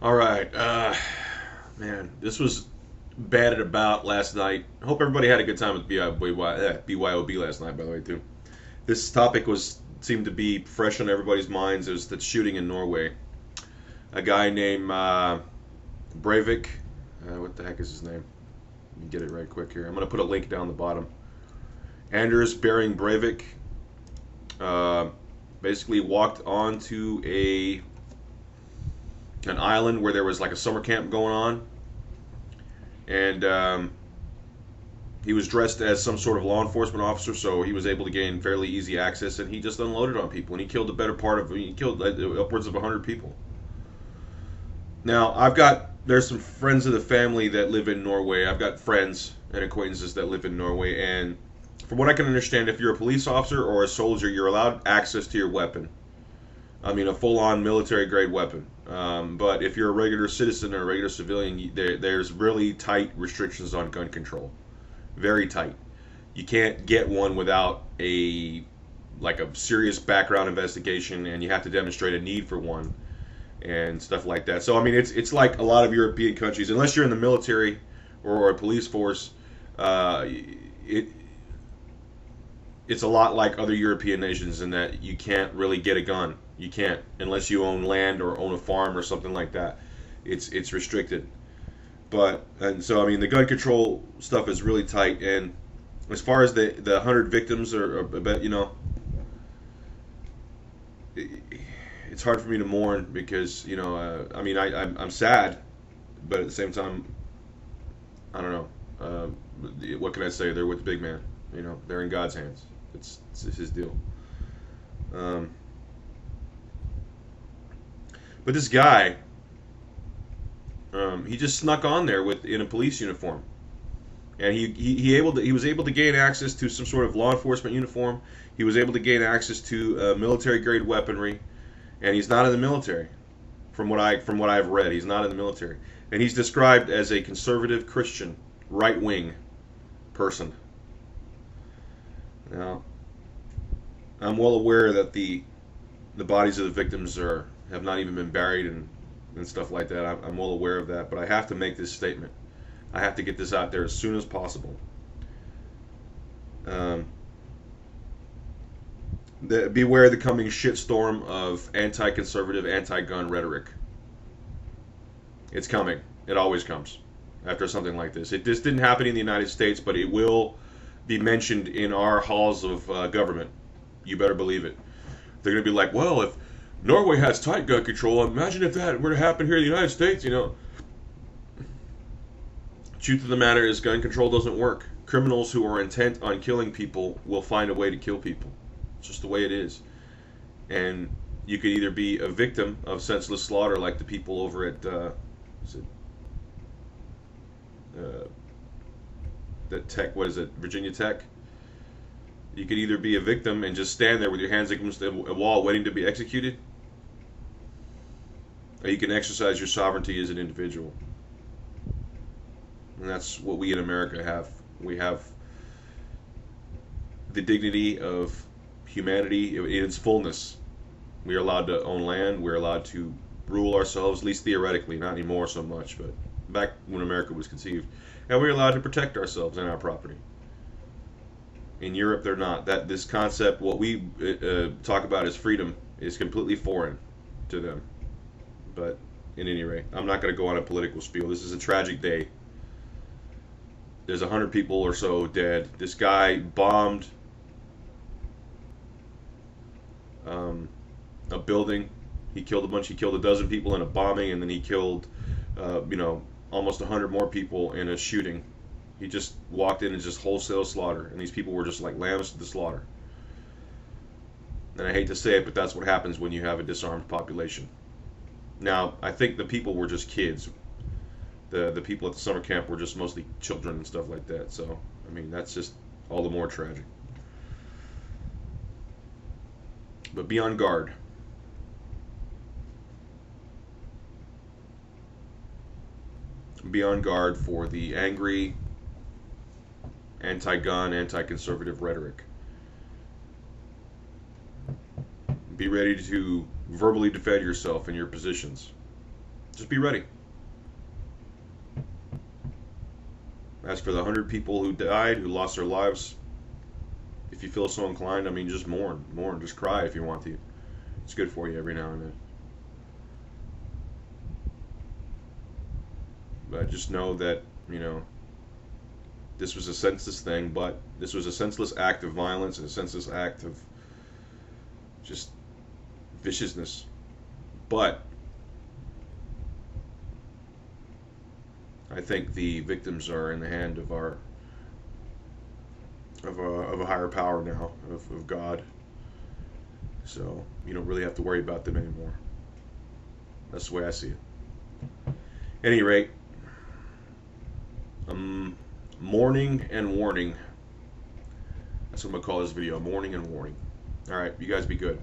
All right, man, this was batted about last night. I hope everybody had a good time with BYOB last night. By the way, too. This topic was seemed to be fresh on everybody's minds. It was the shooting in Norway. A guy named Breivik. What the heck is his name? Let me get it right quick here. I'm gonna put a link down the bottom. Anders Bering Breivik uh, basically walked onto a an island where there was like a summer camp going on, and he was dressed as some sort of law enforcement officer, so he was able to gain fairly easy access, and he just unloaded on people, and he killed the better part of he killed upwards of 100 people. Now there's some friends of the family that live in Norway. I've got friends and acquaintances that live in Norway, and from what I can understand, if you're a police officer or a soldier, you're allowed access to your weapon. I mean, a full-on military-grade weapon. But if you're a regular citizen or a regular civilian, there's really tight restrictions on gun control. Very tight. You can't get one without a serious background investigation, and you have to demonstrate a need for one and stuff like that. So I mean, it's like a lot of European countries, unless you're in the military or a police force. It it's a lot like other European nations in that you can't really get a gun. You can't unless you own land or own a farm or something like that. It's restricted. But and so I mean the gun control stuff is really tight. And as far as the 100 victims are about, it's hard for me to mourn because I mean I'm sad, but at the same time I don't know. What can I say? They're with the big man. They're in God's hands. It's his deal. Um, but this guy, he just snuck on there in a police uniform, and he was able to gain access to some sort of law enforcement uniform. He was able to gain access to military grade weaponry, and he's not in the military. From what I've read, he's not in the military, and he's described as a conservative Christian, right wing person. Now, I'm well aware that the bodies of the victims have not even been buried and stuff like that. I'm well aware of that, but I have to make this statement. I have to get this out there as soon as possible. Um, Beware the coming shitstorm of anti-conservative, anti-gun rhetoric. It's coming. It always comes after something like this. This didn't happen in the United States, but it will be mentioned in our halls of government. You better believe it. They're going to be like, well, if Norway has tight gun control, imagine if that were to happen here in the United States, Truth of the matter is gun control doesn't work. Criminals who are intent on killing people will find a way to kill people. It's just the way it is. And you could either be a victim of senseless slaughter like the people over at uh, what is it, Virginia Tech? You could either be a victim and just stand there with your hands against a wall waiting to be executed, or you can exercise your sovereignty as an individual. And that's what we in America have. We have the dignity of humanity in its fullness. We are allowed to own land. We're allowed to rule ourselves, at least theoretically, not anymore so much, but back when America was conceived. And we're allowed to protect ourselves and our property. In Europe, they're not. This concept, what we talk about as freedom, is completely foreign to them. But at any rate, I'm not going to go on a political spiel. This is a tragic day. There's 100 people or so dead. This guy bombed a building. He killed a dozen people in a bombing, and then he killed, almost 100 more people in a shooting. He just walked in and just wholesale slaughter, and these people were just like lambs to the slaughter. And I hate to say it, but that's what happens when you have a disarmed population. Now, I think the people were just kids. The people at the summer camp were just mostly children and stuff like that. So, I mean, that's just all the more tragic. But be on guard. Be on guard for the angry, anti-gun, anti-conservative rhetoric. Be ready to verbally defend yourself in your positions. Just be ready. As for the 100 people who died, who lost their lives, if you feel so inclined, I mean, just mourn. Mourn. Just cry if you want to. It's good for you every now and then. But just know that, you know, this was a senseless thing, but this was a senseless act of violence and a senseless act of just viciousness. But I think the victims are in the hand of a higher power now, of God. So you don't really have to worry about them anymore. That's the way I see it. At any rate, mourning and warning. That's what I'm gonna call this video. Mourning and warning. All right, you guys be good.